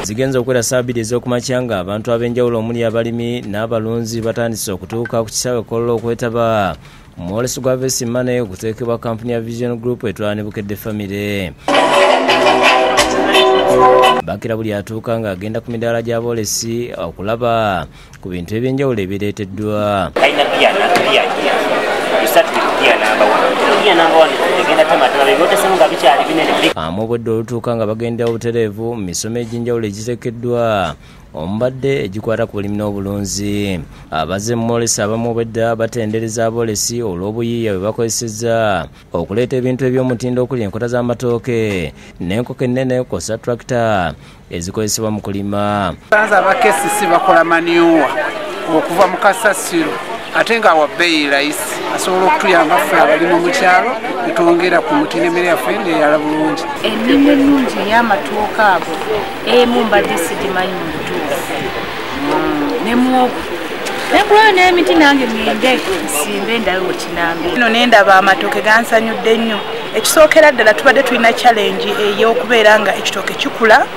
zigenza okwera ssabbiiti ez'okumakya nga abantu ab'enjawulo omuli abalimi n'abalunzi batandise okutuuka ku kisaawe Kololo okwetaba MWOLESO GWA Harvest Money okuteekebwa kampuni ya Vision Group etwala ne Bukedde family. Bakira buli atuuka ng'agenda ku midaala gy'aboolesi okulaba ku bintu eby'enjawulo ebireeteddwa. Obwedde olutuuka nga bagenda obutereevu mu misomo egy'enjawulo egitegekeddwa omubadde egikwata ku bulimi n'obulunzi. Abazze mu MWOLESO abamu obwedda batendereza aboolesi olw'obuyiiya bwe bakozesezza okuleeta ebintu eby'omutindo okuli enkota z'amatooke n'enkoko ennene kw'ossa tractor ezikozesebwa mu kulima. Banza abakesisi bakola manure okuva mu kasasiro ate nga wa bbeeyi layisi asobola okutuyamba ffe abalimi mu kyalo netwongera ku mutindo emmere yaffe neeyala bulungi. Ennima ennungi ey'amatooke ago emu mbadde sigimanyi mu butuufu ne muwogo nekulayo n'emiti nange ngende nsimbe endabe wekinambi. Eno nendaba amatooke gansanyudde nnyo. Ekisookera ddala tubadde tulina challenge ey'okubeera nga ekitooke kikula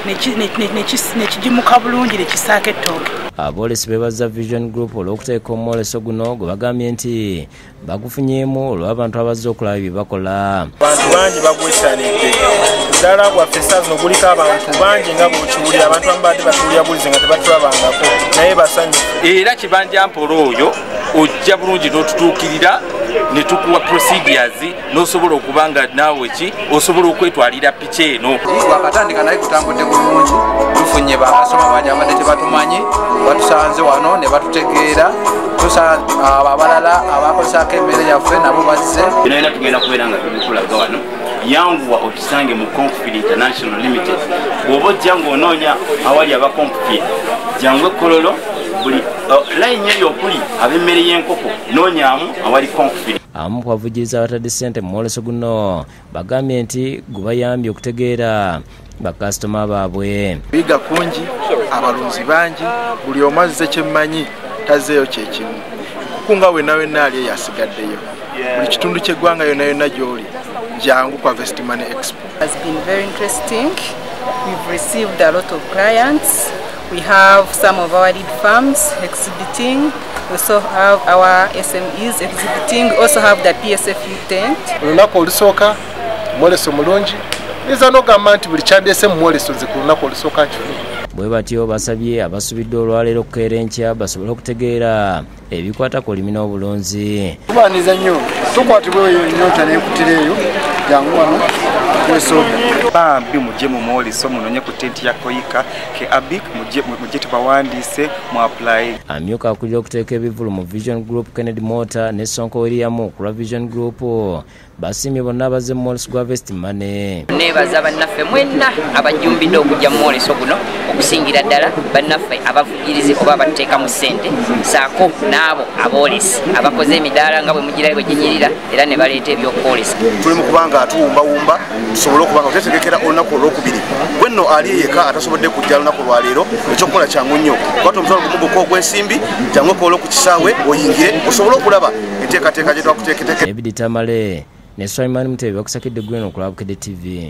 nekigimuka bulungi nekisaako ettooke. Aboolesi beebazza Vision Group olw'okuteeka omwoleso guno gwe bagambye nti bagufunyeemu olw'abantu abazze okulaba bye bakola. Abantu bangi bagwesanidde ddala bwaffe essaawa zino guliko abantu bangi nga bw'okiwulira abantu abadde batuwulira bulizi nga tebatulabangako naye basanyufu. Era kibanja-mpola oyo ojja bulungi n'otutuukirira ne tukuwa procedures n'osobola okuba nga naawe ki osobola okwetwalira piki eno. Twakatandika naye kutambudde bulungi tufunye bakasoma bangi abadde tebatumanyi batusanze wano ne batutegeera abalala abakozesako emmere yaffe nabo bazze. Era tugenda kubeera nga tubikulaga wano yanguwa okisange mu Confid International Limited. Bw'oba ojja ng'onoonya awali aba Confid jangwe Kololo buli layini eyo okuli ab'emmere y'enkoko noonyaamu awali Confid. Abamu ku bavujjiriza abatadde ssente mu mwoleso guno bagambye nti gubayambye okutegeera bakasitoma baabwe. Biga kungi abalunzi bangi buli omu azze kyemmanyi tazzeeyo kyekimu kukunga wenna wenna ali yasigaddeyo buli kitundu ky'eggwanga yonna yonna gy'oli jangu ku Harvest Money Expo. It has been very interesting. We've received a lot of clients. We have some of our lead farms exhibiting. We also have our SMEs exhibiting. We also have the PSFU tent. Olunaku olusooka MWOLESO mulungi niza n'ogamba nti buli kyandeese mu MWOLESO nze ku lunaku olusooka nkifunye. Bwe batyo basabye abasubidde olwaleero okukeera enkya basobole okutegeera ebikwata ku olimi n'obulunzi. Tubaaniza nnyo tukwatibwe ennyota n'ekutira eyo jangu wano weesooga. Bambi mujje mu MWOLESO munonye ku tenti ya koyika ke abik mujje tubawandiise mu apply. Amyuka akulira okuteeka ebivulu mu Vision Group Kennedy Motor ne Sonko William ku lwa Vision Group basiimye bonna abazze mu MWOLESO GWA Harvest Money. Neebaza bannaffe mwenna abajjumbidde okujja mu MWOLESO guno okusingira ddala bannaffe abavujjirizi oba abateekamu ssente saako n'abo aboolesi abakoze emidaala nga bwe mugirayo bwe ginyirira era ne baleeta ebyokwolesa. Tuli mu kubanga atuwumbawumba tusobole okuba nga tuteekera olunaku olwokubiri bwenno ali yeka atasobodde kujja olunaku lwaleero ekyokukola kyangu nnyo kwata omutwalo gumuguko ogw'ensimbi kyangwe Kololo ku kisaawe oyingire osobole okulaba enteekateeka gye twakuteeketeeka. Ebidi Tamale ne Ismail Mutebe bakusakidde gweno ku Bukedde TV.